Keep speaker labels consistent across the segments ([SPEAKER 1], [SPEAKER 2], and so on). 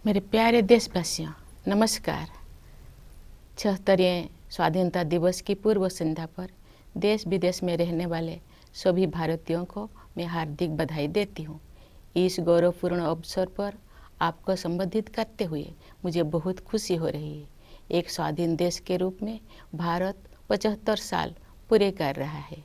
[SPEAKER 1] मेरे प्यारे देशवासियों, नमस्कार। 76वें स्वाधीनता दिवस की पूर्व संध्या पर देश विदेश में रहने वाले सभी भारतीयों को मैं हार्दिक बधाई देती हूँ। इस गौरवपूर्ण अवसर पर आपको संबोधित करते हुए मुझे बहुत खुशी हो रही है। एक स्वाधीन देश के रूप में भारत 75 साल पूरे कर रहा है।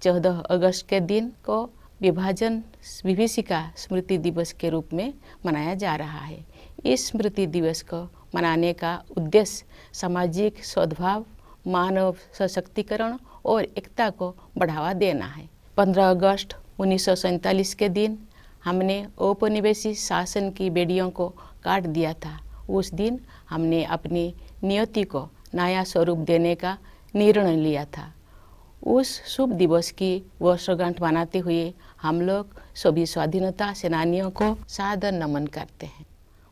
[SPEAKER 1] 14 अगस्त के दिन को विभाजन विभीषिका स्मृति दिवस के रूप में मनाया जा रहा है। इस स्मृति दिवस को मनाने का उद्देश्य सामाजिक सद्भाव, मानव सशक्तिकरण और एकता को बढ़ावा देना है। 15 अगस्त 1947 के दिन हमने औपनिवेशिक शासन की बेड़ियों को काट दिया था। उस दिन हमने अपनी नियति को नया स्वरूप देने का निर्णय लिया था। उस शुभ दिवस की वर्षगांठ मनाते हुए हम लोग सभी स्वाधीनता सेनानियों को सादर नमन करते हैं।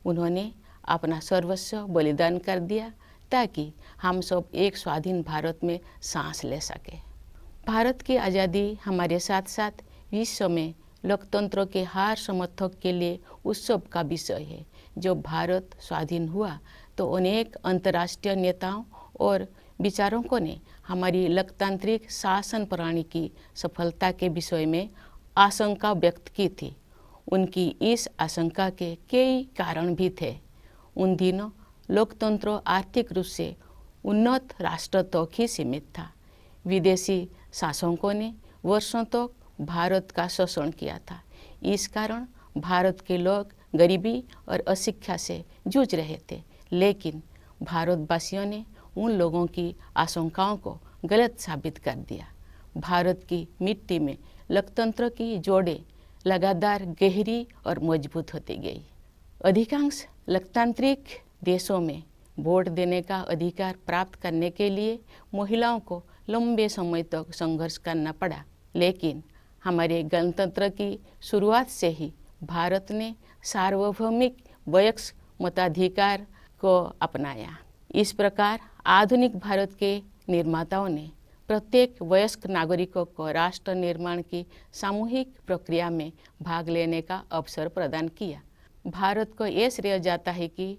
[SPEAKER 1] उन्होंने अपना सर्वस्व बलिदान कर दिया ताकि हम सब एक स्वाधीन भारत में सांस ले सकें। भारत की आज़ादी हमारे साथ साथ विश्व में लोकतंत्र के हर समर्थक के लिए उत्सव का विषय है। जब भारत स्वाधीन हुआ तो अनेक अंतर्राष्ट्रीय नेताओं और विचारकों ने हमारी लोकतांत्रिक शासन प्रणाली की सफलता के विषय में आशंका व्यक्त की थी। उनकी इस आशंका के कई कारण भी थे। उन दिनों लोकतंत्र आर्थिक रूप से उन्नत राष्ट्र तक ही सीमित था। विदेशी शासकों ने वर्षों तक भारत का शोषण किया था। इस कारण भारत के लोग गरीबी और अशिक्षा से जूझ रहे थे। लेकिन भारतवासियों ने उन लोगों की आशंकाओं को गलत साबित कर दिया। भारत की मिट्टी में लोकतंत्र की जोड़ें लगातार गहरी और मजबूत होती गई। अधिकांश लोकतांत्रिक देशों में वोट देने का अधिकार प्राप्त करने के लिए महिलाओं को लंबे समय तक संघर्ष करना पड़ा। लेकिन हमारे गणतंत्र की शुरुआत से ही भारत ने सार्वभौमिक वयस्क मताधिकार को अपनाया। इस प्रकार आधुनिक भारत के निर्माताओं ने प्रत्येक वयस्क नागरिकों को राष्ट्र निर्माण की सामूहिक प्रक्रिया में भाग लेने का अवसर प्रदान किया। भारत को यह श्रेय जाता है कि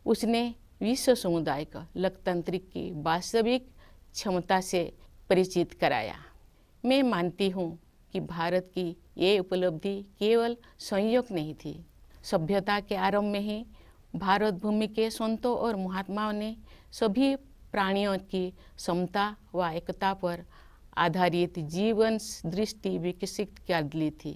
[SPEAKER 1] उसने विश्व समुदाय को लोकतांत्रिक की वास्तविक क्षमता से परिचित कराया। मैं मानती हूँ कि भारत की ये उपलब्धि केवल संयोग नहीं थी। सभ्यता के आरंभ में ही भारत भूमि के संतों और महात्माओं ने सभी प्राणियों की समता व एकता पर आधारित जीवन दृष्टि विकसित कर ली थी।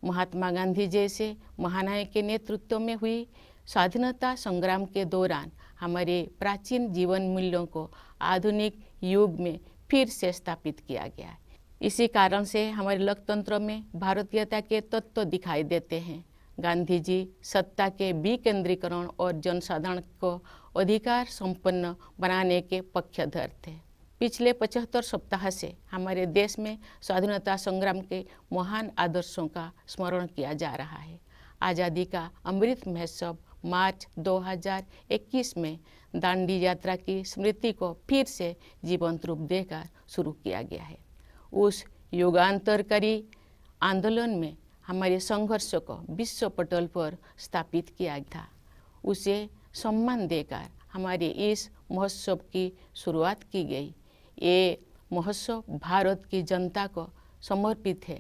[SPEAKER 1] महात्मा गांधी जैसे महानायक के नेतृत्व में हुई स्वाधीनता संग्राम के दौरान हमारे प्राचीन जीवन मूल्यों को आधुनिक युग में फिर से स्थापित किया गया। इसी कारण से हमारे लोकतंत्र में भारतीयता के तत्व दिखाई देते हैं। गांधी जी सत्ता के विकेंद्रीकरण और जनसाधारण को अधिकार संपन्न बनाने के पक्षधर थे। पिछले 75 सप्ताह से हमारे देश में स्वाधीनता संग्राम के महान आदर्शों का स्मरण किया जा रहा है। आज़ादी का अमृत महोत्सव मार्च 2021 में दांडी यात्रा की स्मृति को फिर से जीवंत रूप देकर शुरू किया गया है। उस युगांतरकारी आंदोलन में हमारे संघर्ष को विश्व पटल पर स्थापित किया था। उसे सम्मान देकर हमारे इस महोत्सव की शुरुआत की गई। ये महोत्सव भारत की जनता को समर्पित है।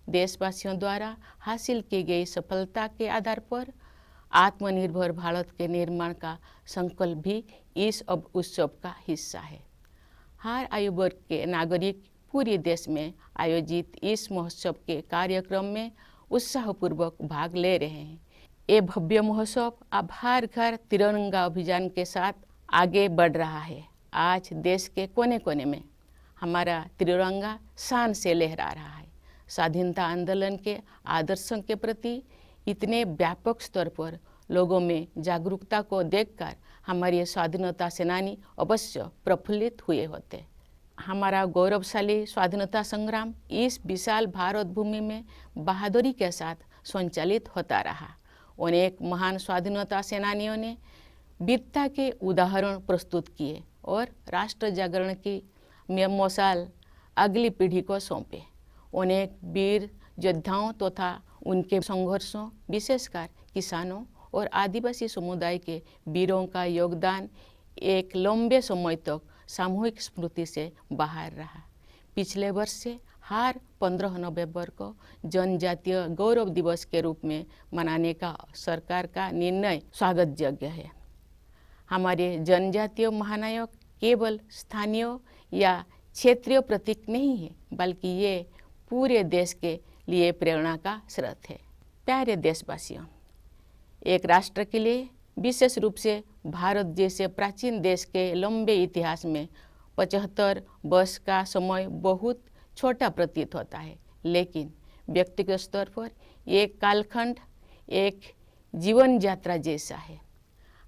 [SPEAKER 1] देशवासियों द्वारा हासिल की गई सफलता के आधार पर आत्मनिर्भर भारत के निर्माण का संकल्प भी इस उत्सव का हिस्सा है। हर आयु वर्ग के नागरिक पूरे देश में आयोजित इस महोत्सव के कार्यक्रम में उत्साहपूर्वक भाग ले रहे हैं। ये भव्य महोत्सव अब हर घर तिरंगा अभियान के साथ आगे बढ़ रहा है। आज देश के कोने कोने में हमारा तिरंगा शान से लहरा रहा है। स्वाधीनता आंदोलन के आदर्शों के प्रति इतने व्यापक स्तर पर लोगों में जागरूकता को देखकर हमारे स्वाधीनता सेनानी अवश्य प्रफुल्लित हुए होते। हमारा गौरवशाली स्वाधीनता संग्राम इस विशाल भारत भूमि में बहादुरी के साथ संचालित होता रहा। अनेक महान स्वाधीनता सेनानियों ने वीरता के उदाहरण प्रस्तुत किए और राष्ट्र जागरण की मशाल अगली पीढ़ी को सौंपे। अनेक वीर योद्धाओं तथा उनके संघर्षों, विशेषकर किसानों और आदिवासी समुदाय के वीरों का योगदान एक लंबे समय तक सामूहिक स्मृति से बाहर रहा। पिछले वर्ष से हर 15 नवंबर को जनजातीय गौरव दिवस के रूप में मनाने का सरकार का निर्णय स्वागत योग्य है। हमारे जनजातीय महानायक केवल स्थानीय या क्षेत्रीय प्रतीक नहीं है, बल्कि ये पूरे देश के लिए प्रेरणा का स्रोत है। प्यारे देशवासियों, एक राष्ट्र के लिए, विशेष रूप से भारत जैसे प्राचीन देश के लंबे इतिहास में 75 वर्ष का समय बहुत छोटा प्रतीत होता है, लेकिन व्यक्तिगत स्तर पर एक कालखंड एक जीवन यात्रा जैसा है।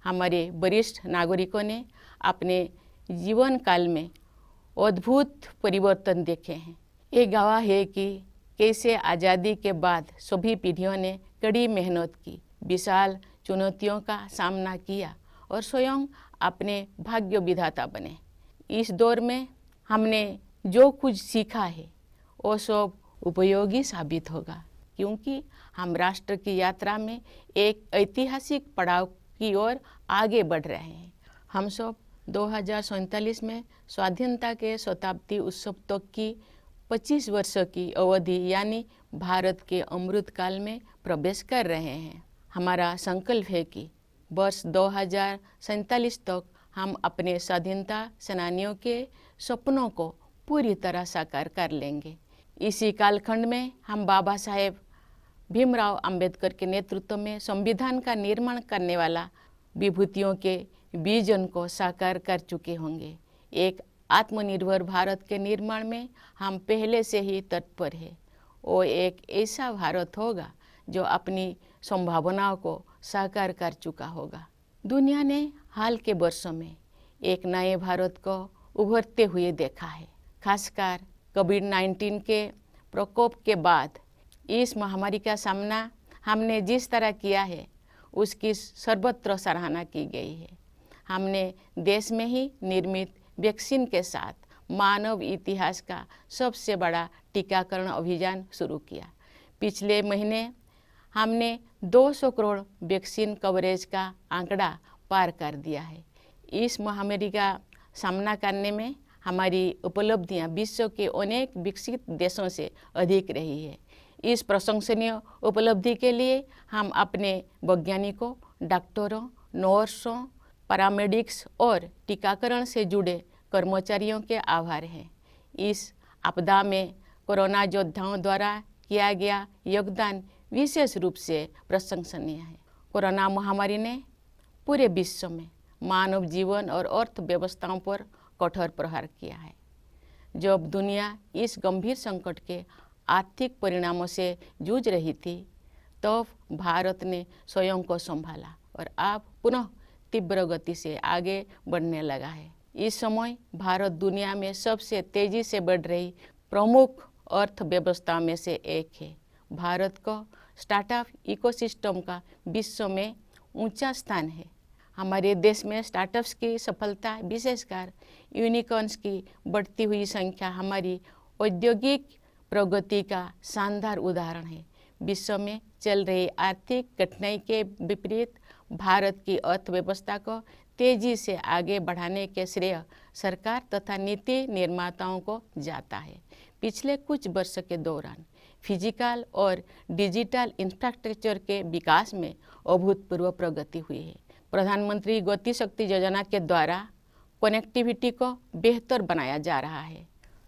[SPEAKER 1] हमारे वरिष्ठ नागरिकों ने अपने जीवन काल में अद्भुत परिवर्तन देखे हैं। ये गवाह है कि कैसे आज़ादी के बाद सभी पीढ़ियों ने कड़ी मेहनत की, विशाल चुनौतियों का सामना किया और स्वयं अपने भाग्य विधाता बने। इस दौर में हमने जो कुछ सीखा है वो सब उपयोगी साबित होगा, क्योंकि हम राष्ट्र की यात्रा में एक ऐतिहासिक पड़ाव की ओर आगे बढ़ रहे हैं। हम सब 2047 में स्वाधीनता के शताब्दी उत्सव तक की 25 वर्ष की अवधि यानी भारत के अमृत काल में प्रवेश कर रहे हैं। हमारा संकल्प है कि वर्ष 2047 तक हम अपने स्वाधीनता सेनानियों के सपनों को पूरी तरह साकार कर लेंगे। इसी कालखंड में हम बाबा साहेब भीमराव अंबेडकर के नेतृत्व में संविधान का निर्माण करने वाला विभूतियों के विजन को साकार कर चुके होंगे। एक आत्मनिर्भर भारत के निर्माण में हम पहले से ही तत्पर हैं। वो एक ऐसा भारत होगा जो अपनी संभावनाओं को साकार कर चुका होगा। दुनिया ने हाल के वर्षों में एक नए भारत को उभरते हुए देखा है। खासकर कोविड-19 के प्रकोप के बाद इस महामारी का सामना हमने जिस तरह किया है उसकी सर्वत्र सराहना की गई है। हमने देश में ही निर्मित वैक्सीन के साथ मानव इतिहास का सबसे बड़ा टीकाकरण अभियान शुरू किया। पिछले महीने हमने 200 करोड़ वैक्सीन कवरेज का आंकड़ा पार कर दिया है। इस महामारी का सामना करने में हमारी उपलब्धियां विश्व के अनेक विकसित देशों से अधिक रही है। इस प्रशंसनीय उपलब्धि के लिए हम अपने वैज्ञानिकों, डॉक्टरों, नर्सों, पैरामेडिक्स और टीकाकरण से जुड़े कर्मचारियों के आभार हैं। इस आपदा में कोरोना योद्धाओं द्वारा किया गया योगदान विशेष रूप से प्रशंसनीय है। कोरोना महामारी ने पूरे विश्व में मानव जीवन और अर्थव्यवस्थाओं पर कठोर प्रहार किया है। जब दुनिया इस गंभीर संकट के आर्थिक परिणामों से जूझ रही थी, तब भारत ने स्वयं को संभाला और अब पुनः तीव्र गति से आगे बढ़ने लगा है। इस समय भारत दुनिया में सबसे तेजी से बढ़ रही प्रमुख अर्थव्यवस्था में से एक है। भारत को स्टार्टअप इकोसिस्टम का विश्व में ऊंचा स्थान है। हमारे देश में स्टार्टअप्स की सफलता, विशेषकर यूनिकॉर्न्स की बढ़ती हुई संख्या हमारी औद्योगिक प्रगति का शानदार उदाहरण है। विश्व में चल रही आर्थिक कठिनाई के विपरीत भारत की अर्थव्यवस्था को तेजी से आगे बढ़ाने के श्रेय सरकार तथा नीति निर्माताओं को जाता है। पिछले कुछ वर्ष के दौरान फिजिकल और डिजिटल इंफ्रास्ट्रक्चर के विकास में अभूतपूर्व प्रगति हुई है। प्रधानमंत्री गति शक्ति योजना के द्वारा कनेक्टिविटी को बेहतर बनाया जा रहा है।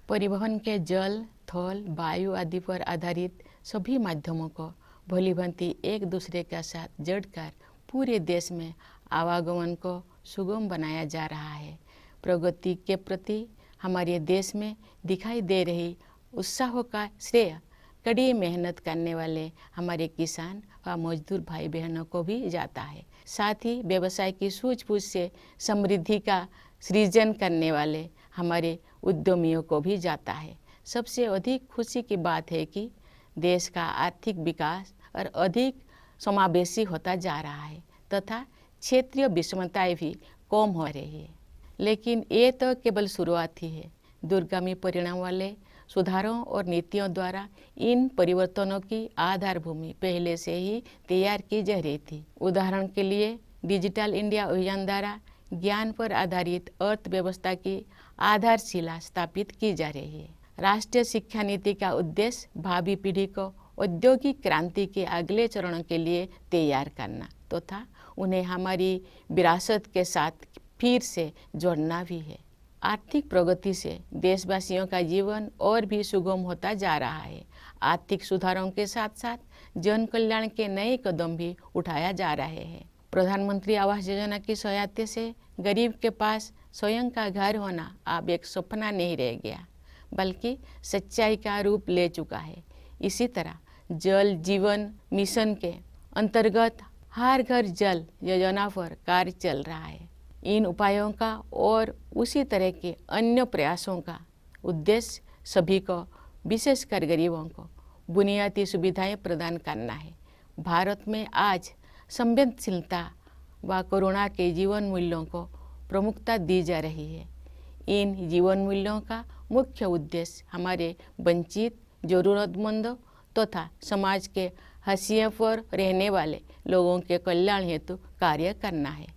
[SPEAKER 1] परिवहन के जल, थल, वायु आदि पर आधारित सभी माध्यमों को भलीभांति एक दूसरे के साथ जोड़कर पूरे देश में आवागमन को सुगम बनाया जा रहा है। प्रगति के प्रति हमारे देश में दिखाई दे रही उत्साह का श्रेय कड़ी मेहनत करने वाले हमारे किसान व मजदूर भाई बहनों को भी जाता है। साथ ही व्यवसाय की सूझबूझ से समृद्धि का सृजन करने वाले हमारे उद्यमियों को भी जाता है। सबसे अधिक खुशी की बात है कि देश का आर्थिक विकास और अधिक समावेशी होता जा रहा है तथा क्षेत्रीय विषमताएं भी कम हो रही है। लेकिन ये तो केवल शुरुआत ही है। दूरगामी परिणाम वाले सुधारों और नीतियों द्वारा इन परिवर्तनों की आधारभूमि पहले से ही तैयार की जा रही थी। उदाहरण के लिए डिजिटल इंडिया अभियान द्वारा ज्ञान पर आधारित अर्थव्यवस्था की आधारशिला स्थापित की जा रही है। राष्ट्रीय शिक्षा नीति का उद्देश्य भावी पीढ़ी को औद्योगिक क्रांति के अगले चरणों के लिए तैयार करना तथा उन्हें हमारी विरासत के साथ फिर से जोड़ना भी है। आर्थिक प्रगति से देशवासियों का जीवन और भी सुगम होता जा रहा है। आर्थिक सुधारों के साथ साथ जन कल्याण के नए कदम भी उठाया जा रहे हैं। प्रधानमंत्री आवास योजना की सहायता से गरीब के पास स्वयं का घर होना अब एक सपना नहीं रह गया, बल्कि सच्चाई का रूप ले चुका है। इसी तरह जल जीवन मिशन के अंतर्गत हर घर जल योजना पर कार्य चल रहा है। इन उपायों का और उसी तरह के अन्य प्रयासों का उद्देश्य सभी को, विशेषकर गरीबों को, बुनियादी सुविधाएं प्रदान करना है। भारत में आज संवेदनशीलता व करुणा के जीवन मूल्यों को प्रमुखता दी जा रही है। इन जीवन मूल्यों का मुख्य उद्देश्य हमारे वंचित, जरूरतमंदों तथा समाज के हाशिए पर रहने वाले लोगों के कल्याण हेतु कार्य करना है।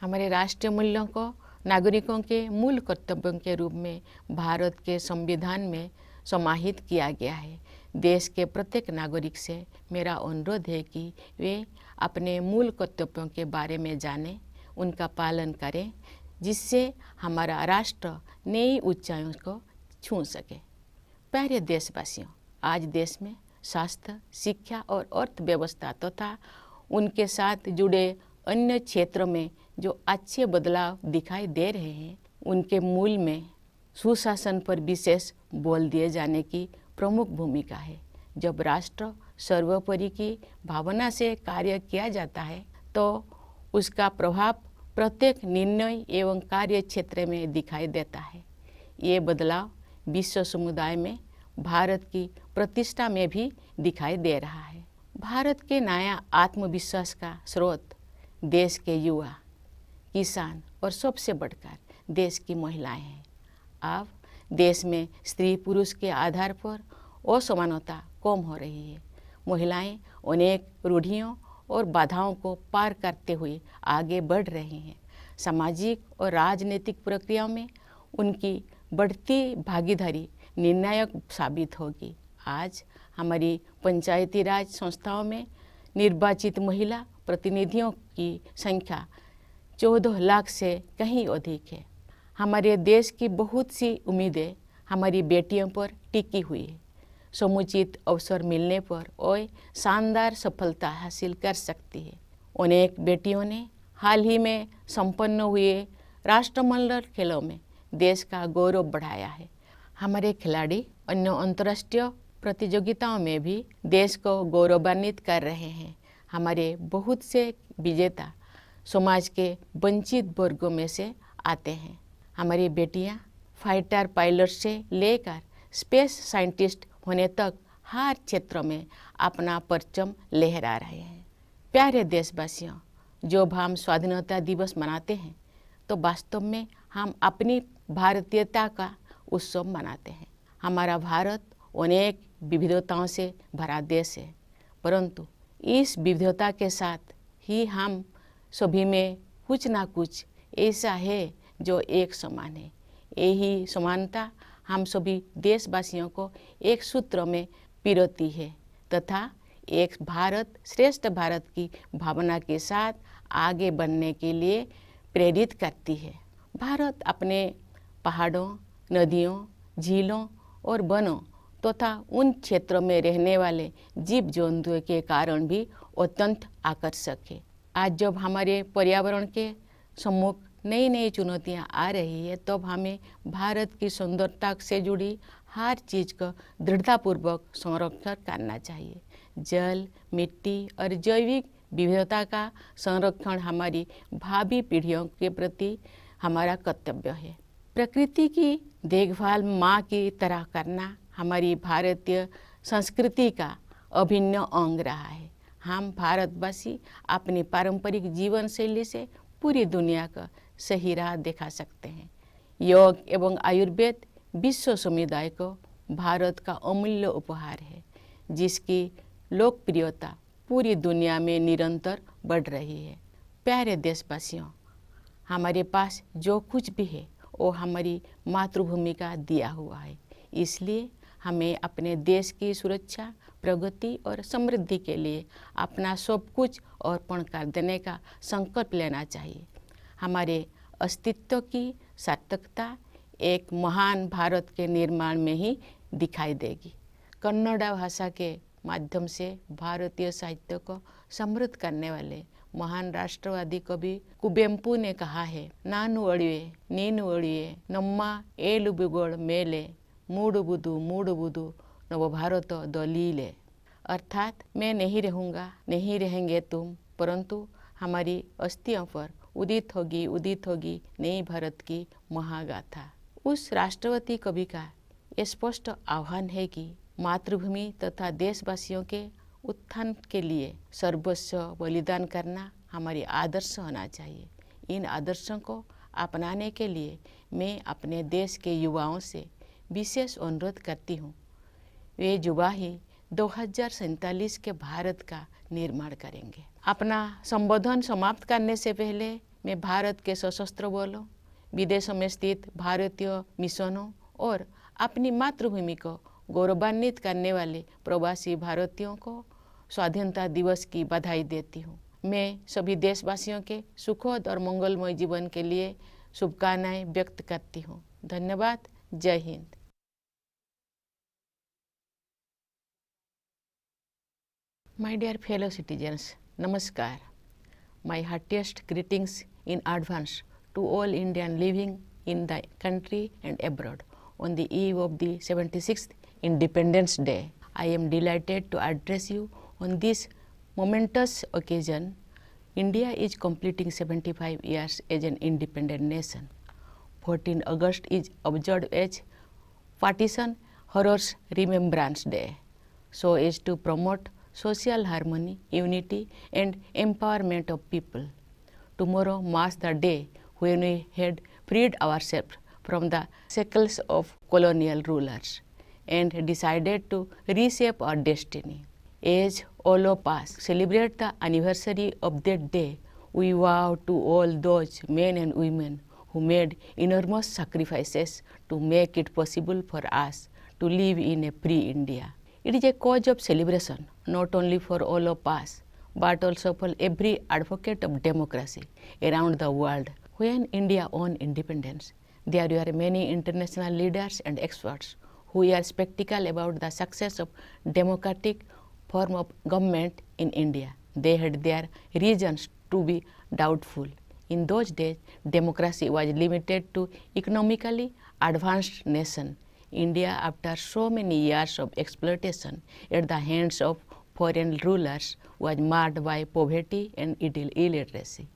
[SPEAKER 1] हमारे राष्ट्रीय मूल्यों को नागरिकों के मूल कर्तव्यों के रूप में भारत के संविधान में समाहित किया गया है। देश के प्रत्येक नागरिक से मेरा अनुरोध है कि वे अपने मूल कर्तव्यों के बारे में जानें, उनका पालन करें, जिससे हमारा राष्ट्र नई ऊंचाइयों को छू सके। प्यारे देशवासियों, आज देश में स्वास्थ्य, शिक्षा और अर्थव्यवस्था तथा उनके साथ जुड़े अन्य क्षेत्रों में जो अच्छे बदलाव दिखाई दे रहे हैं, उनके मूल में सुशासन पर विशेष बल दिए जाने की प्रमुख भूमिका है। जब राष्ट्र सर्वोपरि की भावना से कार्य किया जाता है तो उसका प्रभाव प्रत्येक निर्णय एवं कार्य क्षेत्र में दिखाई देता है। ये बदलाव विश्व समुदाय में भारत की प्रतिष्ठा में भी दिखाई दे रहा है। भारत के नया आत्मविश्वास का स्रोत देश के युवा, किसान और सबसे बढ़कर देश की महिलाएं हैं। अब देश में स्त्री पुरुष के आधार पर असमानता कम हो रही है। महिलाएं अनेक रूढ़ियों और बाधाओं को पार करते हुए आगे बढ़ रही हैं। सामाजिक और राजनीतिक प्रक्रियाओं में उनकी बढ़ती भागीदारी निर्णायक साबित होगी। आज हमारी पंचायती राज संस्थाओं में निर्वाचित महिला प्रतिनिधियों की संख्या 14 लाख से कहीं अधिक है। हमारे देश की बहुत सी उम्मीदें हमारी बेटियों पर टिकी हुई है। समुचित अवसर मिलने पर वे शानदार सफलता हासिल कर सकती है। अनेक बेटियों ने हाल ही में संपन्न हुए राष्ट्रमंडल खेलों में देश का गौरव बढ़ाया है। हमारे खिलाड़ी अन्य अंतर्राष्ट्रीय प्रतियोगिताओं में भी देश को गौरवान्वित कर रहे हैं। हमारे बहुत से विजेता समाज के वंचित वर्गों में से आते हैं। हमारी बेटियां फाइटर पायलट से लेकर स्पेस साइंटिस्ट होने तक हर क्षेत्र में अपना परचम लहरा रहे हैं। प्यारे देशवासियों, जब हम स्वाधीनता दिवस मनाते हैं तो वास्तव में हम अपनी भारतीयता का उत्सव मनाते हैं। हमारा भारत अनेक विविधताओं से भरा देश है, परंतु इस विविधता के साथ ही हम सभी में कुछ ना कुछ ऐसा है जो एक समान है। यही समानता हम सभी देशवासियों को एक सूत्र में पिरोती है तथा एक भारत श्रेष्ठ भारत की भावना के साथ आगे बढ़ने के लिए प्रेरित करती है। भारत अपने पहाड़ों, नदियों, झीलों और वनों तथा उन क्षेत्रों में रहने वाले जीव जंतुओं के कारण भी अत्यंत आकर्षक है। आज जब हमारे पर्यावरण के सम्मुख नई नई चुनौतियां आ रही है, तब हमें भारत की सुंदरता से जुड़ी हर चीज़ का दृढ़तापूर्वक संरक्षण करना चाहिए। जल, मिट्टी और जैविक विविधता का संरक्षण हमारी भावी पीढ़ियों के प्रति हमारा कर्तव्य है। प्रकृति की देखभाल माँ की तरह करना हमारी भारतीय संस्कृति का अभिन्न अंग रहा है। हम भारतवासी अपनी पारंपरिक जीवन शैली से पूरी दुनिया का सही राह दिखा सकते हैं। योग एवं आयुर्वेद विश्व समुदाय को भारत का अमूल्य उपहार है, जिसकी लोकप्रियता पूरी दुनिया में निरंतर बढ़ रही है। प्यारे देशवासियों, हमारे पास जो कुछ भी है वो हमारी मातृभूमि का दिया हुआ है। इसलिए हमें अपने देश की सुरक्षा, प्रगति और समृद्धि के लिए अपना सब कुछ अर्पण कर देने का संकल्प लेना चाहिए। हमारे अस्तित्व की सार्थकता एक महान भारत के निर्माण में ही दिखाई देगी। कन्नड़ा भाषा के माध्यम से भारतीय साहित्य को समृद्ध करने वाले महान राष्ट्रवादी कवि कुवेंपु ने कहा है, नानु अड़िवे नीनु अड़िवे नम्मा एलु बिगोड़ मेले मूडुबुदु नव भारत दलीले। अर्थात मैं नहीं रहूँगा, नहीं रहेंगे तुम, परंतु हमारी अस्थियों पर उदित होगी नई भारत की महागाथा। उस राष्ट्रवादी कवि का ये स्पष्ट आह्वान है कि मातृभूमि तथा देशवासियों के उत्थान के लिए सर्वस्व बलिदान करना हमारी आदर्श होना चाहिए। इन आदर्शों को अपनाने के लिए मैं अपने देश के युवाओं से विशेष अनुरोध करती हूँ। वे युवा ही 2047 के भारत का निर्माण करेंगे। अपना संबोधन समाप्त करने से पहले मैं भारत के सशस्त्र बलों, विदेशों में स्थित भारतीय मिशनों और अपनी मातृभूमि को गौरवान्वित करने वाले प्रवासी भारतीयों को स्वाधीनता दिवस की बधाई देती हूँ। मैं सभी देशवासियों के सुखद और मंगलमय जीवन के लिए शुभकामनाएं व्यक्त करती हूँ। धन्यवाद। जय Hind. My dear fellow citizens, Namaskar. My heartiest greetings in advance to all Indians living in the country and abroad on the eve of the 76th Independence Day. I am delighted to address you on this momentous occasion. India is completing 75 years as an independent nation. 14 August is observed as Partition Horrors Remembrance Day, so as to promote social harmony, unity and empowerment of people. Tomorrow marks the day when we had freed ourselves from the shackles of colonial rulers and decided to reshape our destiny. As all of us celebrate the anniversary of that day, we vow to all those men and women who made enormous sacrifices to make it possible for us to live in a free India. It is a cause of celebration not only for all of us, but also for every advocate of democracy around the world. When India won independence, there were many international leaders and experts who were skeptical about the success of democratic form of government in India. They had their reasons to be doubtful. In those days, democracy was limited to economically advanced nations. India, after so many years of exploitation at the hands of foreign rulers, was marred by poverty and illiteracy.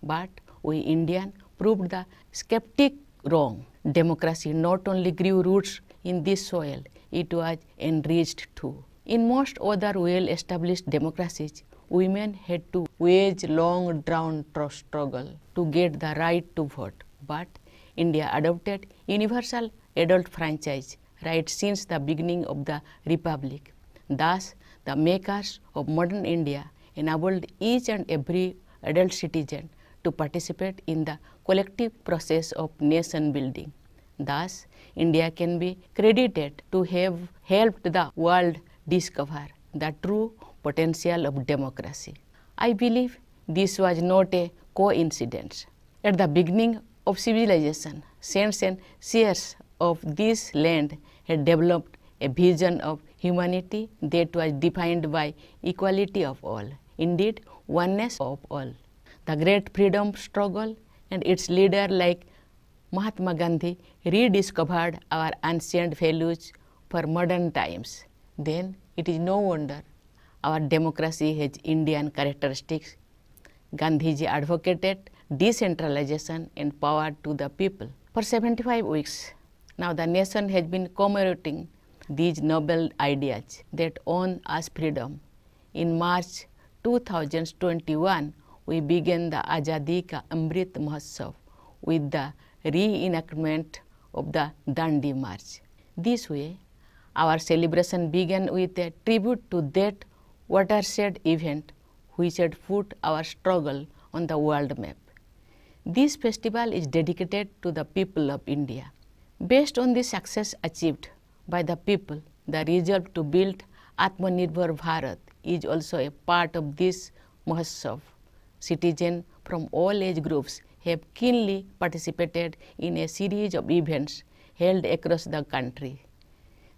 [SPEAKER 1] But we Indians proved the skeptic wrong. Democracy not only grew roots in this soil, it was enriched too. In most other well-established democracies, women had to wage long drawn struggle to get the right to vote. But India adopted universal adult franchise right since the beginning of the Republic. Thus, the makers of modern India enabled each and every adult citizen to participate in the collective process of nation building. Thus, India can be credited to have helped the world discover the true potential of democracy. I believe this was not a coincidence. At the beginning of civilization, saints and seers of this land had developed a vision of humanity that was defined by equality of all, indeed oneness of all. The great freedom struggle and its leader like Mahatma Gandhi rediscovered our ancient values for modern times. Then it is no wonder our democracy has Indian characteristics. Gandhiji advocated decentralization and power to the people. For 75 weeks, now the nation has been commemorating these noble ideas that won us freedom. In March 2021, we began the Azadi Ka Amrit Mahotsav with the reenactment of the Dandi March. This way, Our celebration began with a tribute to that watershed event which had put our struggle on the world map. This festival is dedicated to the people of India. Based on the success achieved by the people, the resolve to build Atmanirbhar Bharat is also a part of this Mahotsav. Citizens from all age groups have keenly participated in a series of events held across the country.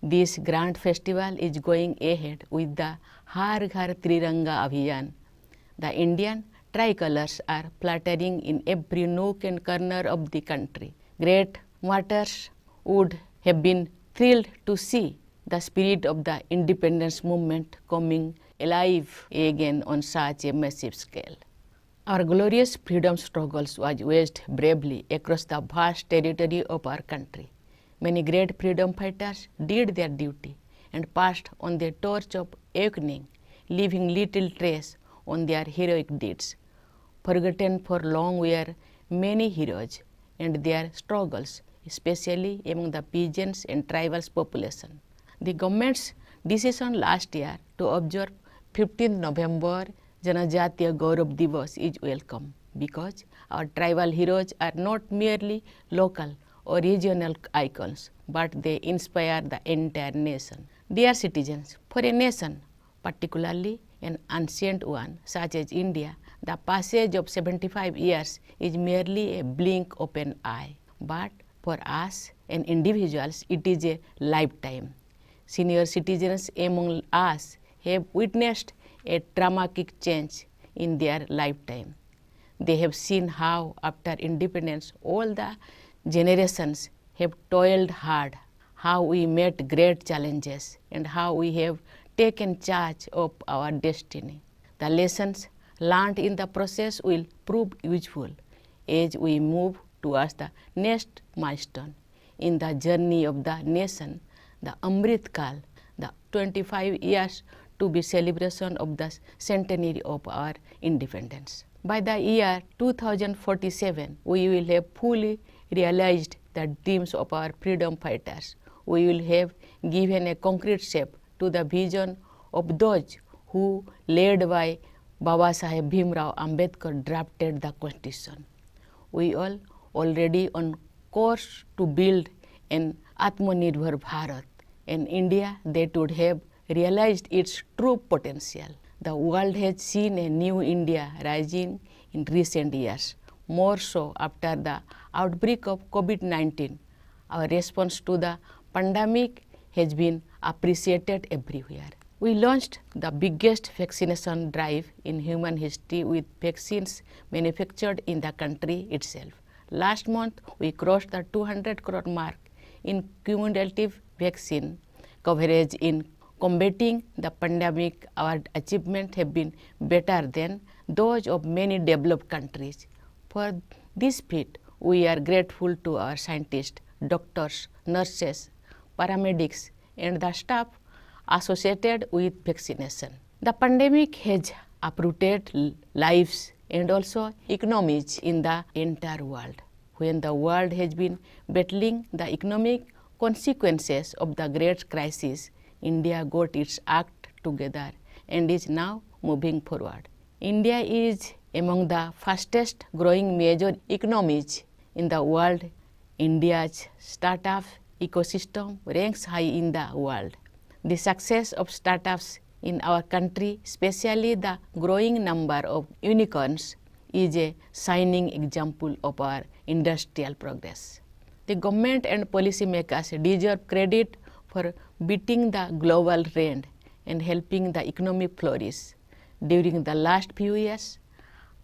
[SPEAKER 1] This grand festival is going ahead with the Har Ghar Triranga Abhiyan. The Indian tricolors are fluttering in every nook and corner of the country. Great martyrs would have been thrilled to see the spirit of the independence movement coming alive again on such a massive scale. Our glorious freedom struggles was waged bravely across the vast territory of our country. Many great freedom fighters did their duty and passed on the torch of awakening, leaving little trace on their heroic deeds. Forgotten for long were many heroes and their struggles, especially among the peasants and tribal population. The government's decision last year to observe 15th November Janajatiya Gaurav Divas is welcome because our tribal heroes are not merely local or regional icons, but they inspire the entire nation. Dear citizens, for a nation, particularly an ancient one such as India, the passage of 75 years is merely a blink of an eye. But for us and individuals, it is a lifetime. Senior citizens among us have witnessed a dramatic change in their lifetime. They have seen how, after independence, all the generations have toiled hard, how we met great challenges, and how we have taken charge of our destiny. The lessons learned in the process will prove useful as we move towards the next milestone in the journey of the nation, the Amrit Kal, the 25 years to be celebration of the centenary of our independence. By the year 2047, we will have fully realized the dreams of our freedom fighters. We will have given a concrete shape to the vision of those who, led by Baba Saheb Bhimrao Ambedkar, drafted the Constitution. We all already on course to build an Atmanirbhar Bharat, an India that would have realized its true potential. The world has seen a new India rising in recent years, more so after the outbreak of COVID-19. Our response to the pandemic has been appreciated everywhere. We launched the biggest vaccination drive in human history with vaccines manufactured in the country itself. Last month, we crossed the 200 crore mark in cumulative vaccine coverage in combating the pandemic. Our achievements have been better than those of many developed countries. For this feat, we are grateful to our scientists, doctors, nurses, paramedics, and the staff associated with vaccination. The pandemic has uprooted lives and also economies in the entire world. When the world has been battling the economic consequences of the great crisis, India got its act together and is now moving forward. India is among the fastest growing major economies in the world. India's startup ecosystem ranks high in the world. The success of startups in our country, especially the growing number of unicorns, is a shining example of our industrial progress. The government and policymakers deserve credit for beating the global trend and helping the economy flourish. During the last few years,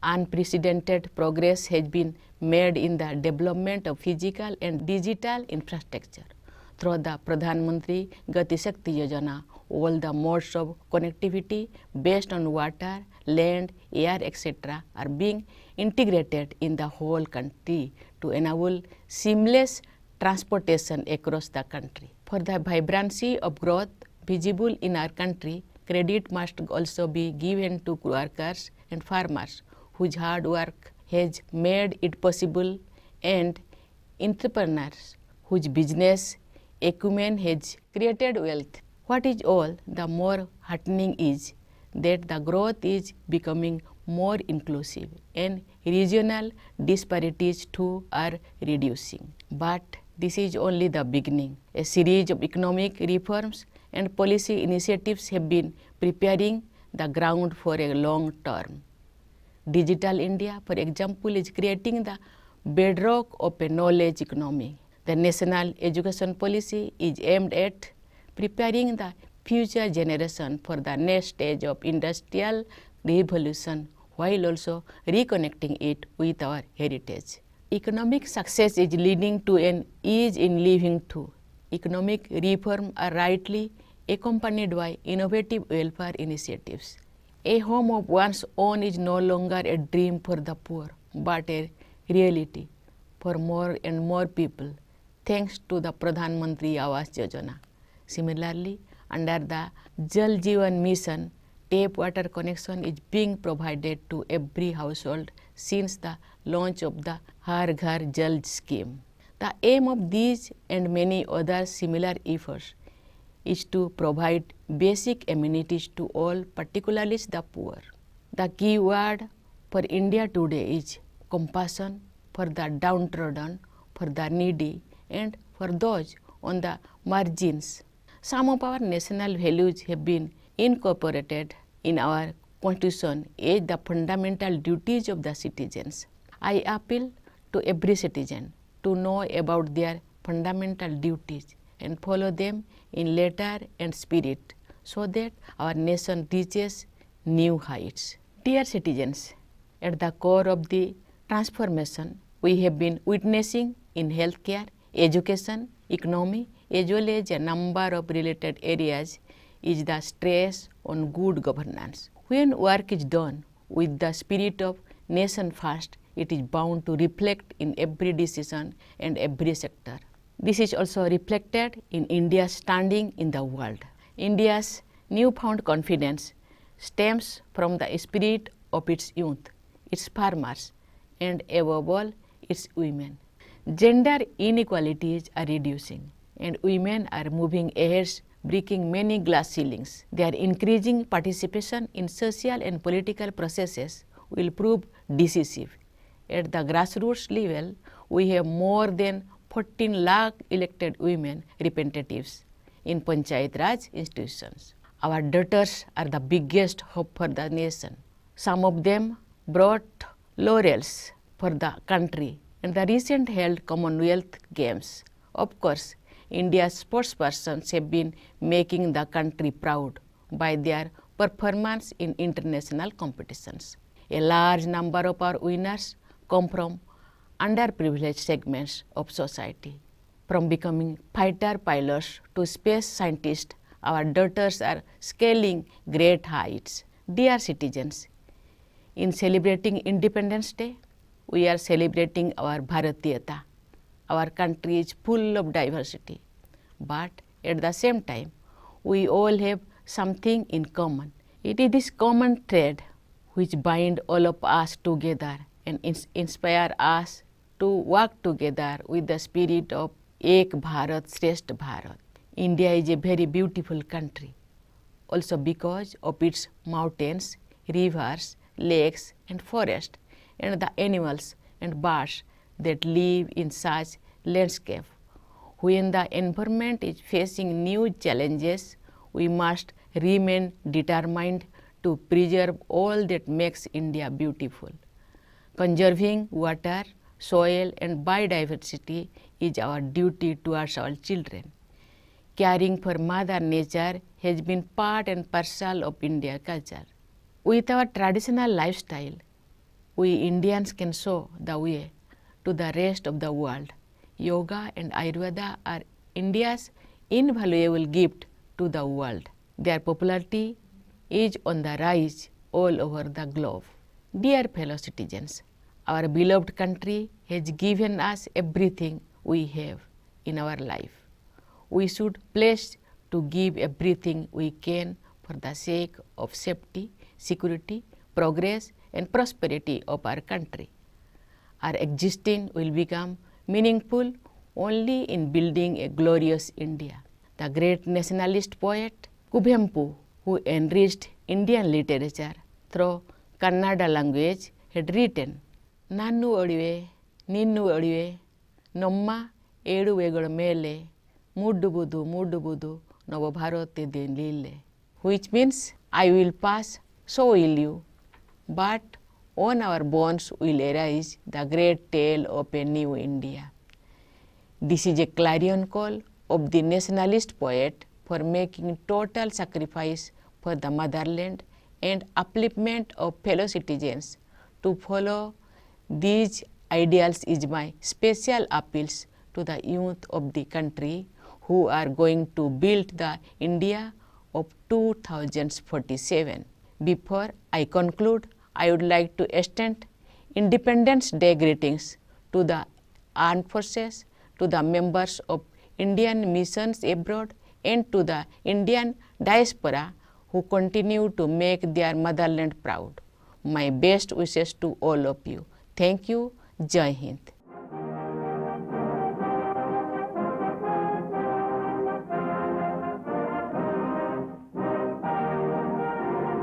[SPEAKER 1] unprecedented progress has been made in the development of physical and digital infrastructure. Through the Pradhan Mantri Gati Shakti Yojana, all the modes of connectivity based on water, land, air, etc. are being integrated in the whole country to enable seamless transportation across the country. For the vibrancy of growth visible in our country, credit must also be given to workers and farmers whose hard work has made it possible, and entrepreneurs whose business acumen has created wealth. What is all the more heartening is that the growth is becoming more inclusive and regional disparities too are reducing. But this is only the beginning. A series of economic reforms and policy initiatives have been preparing the ground for a long term. Digital India, for example, is creating the bedrock of a knowledge economy. The national education policy is aimed at preparing the future generation for the next stage of industrial revolution while also reconnecting it with our heritage. Economic success is leading to an ease in living too. Economic reform are rightly accompanied by innovative welfare initiatives. A home of one's own is no longer a dream for the poor, but a reality for more and more people, thanks to the Pradhan Mantri Awas Yojana. Similarly, under the Jal Jeevan Mission, tap water connection is being provided to every household since the launch of the Har Ghar Jal scheme. The aim of these and many other similar efforts is to provide basic amenities to all, particularly the poor. The key word for India today is compassion for the downtrodden, for the needy, and for those on the margins. Some of our national values have been incorporated in our Constitution as the fundamental duties of the citizens. I appeal to every citizen to know about their fundamental duties and follow them in letter and spirit so that our nation reaches new heights. Dear citizens, at the core of the transformation we have been witnessing in healthcare, education, economy, as well as a number of related areas is the stress on good governance. When work is done with the spirit of nation first, it is bound to reflect in every decision and every sector. This is also reflected in India's standing in the world. India's newfound confidence stems from the spirit of its youth, its farmers, and above all, its women. Gender inequalities are reducing, and women are moving ahead, breaking many glass ceilings. Their increasing participation in social and political processes will prove decisive. At the grassroots level, we have more than 14 lakh elected women representatives in Panchayat Raj institutions. Our daughters are the biggest hope for the nation. Some of them brought laurels for the country in the recent held Commonwealth Games. Of course, India's sportspersons have been making the country proud by their performance in international competitions. A large number of our winners come from underprivileged segments of society. From becoming fighter pilots to space scientists, our daughters are scaling great heights. Dear citizens, in celebrating Independence Day, we are celebrating our Bharatiyata. Our country is full of diversity, but at the same time, we all have something in common. It is this common thread which binds all of us together and inspire us to work together with the spirit of Ek Bharat Shrestha Bharat. India is a very beautiful country, also because of its mountains, rivers, lakes, and forests, and the animals and birds that live in such landscape. When the environment is facing new challenges, we must remain determined to preserve all that makes India beautiful. Conserving water, soil, and biodiversity is our duty towards our children. Caring for Mother Nature has been part and parcel of Indian culture. With our traditional lifestyle, we Indians can show the way to the rest of the world. Yoga and Ayurveda are India's invaluable gift to the world. Their popularity is on the rise all over the globe. Dear fellow citizens, our beloved country has given us everything we have in our life. We should pledge to give everything we can for the sake of safety, security, progress, and prosperity of our country. Our existence will become meaningful only in building a glorious India. The great nationalist poet Kuvempu, who enriched Indian literature through Kannada language, had written, Nannu Odive, Ninnu Odive, Nomma Eduveಗಳ ಮೇಲೆ ಮುಡ್ಡುಬುದು ನವ ಭಾರತದ ಲೀಲೆ, which means I will pass, so will you, but on our bones will arise the great tale of a new India. This is a clarion call of the nationalist poet for making total sacrifice for the motherland and upliftment of fellow citizens. To follow these ideals is my special appeals to the youth of the country who are going to build the India of 2047. Before I conclude, I would like to extend Independence Day greetings to the armed forces, to the members of Indian missions abroad, and to the Indian diaspora who continue to make their motherland proud. My best wishes to all of you. Thank you. Jai Hind.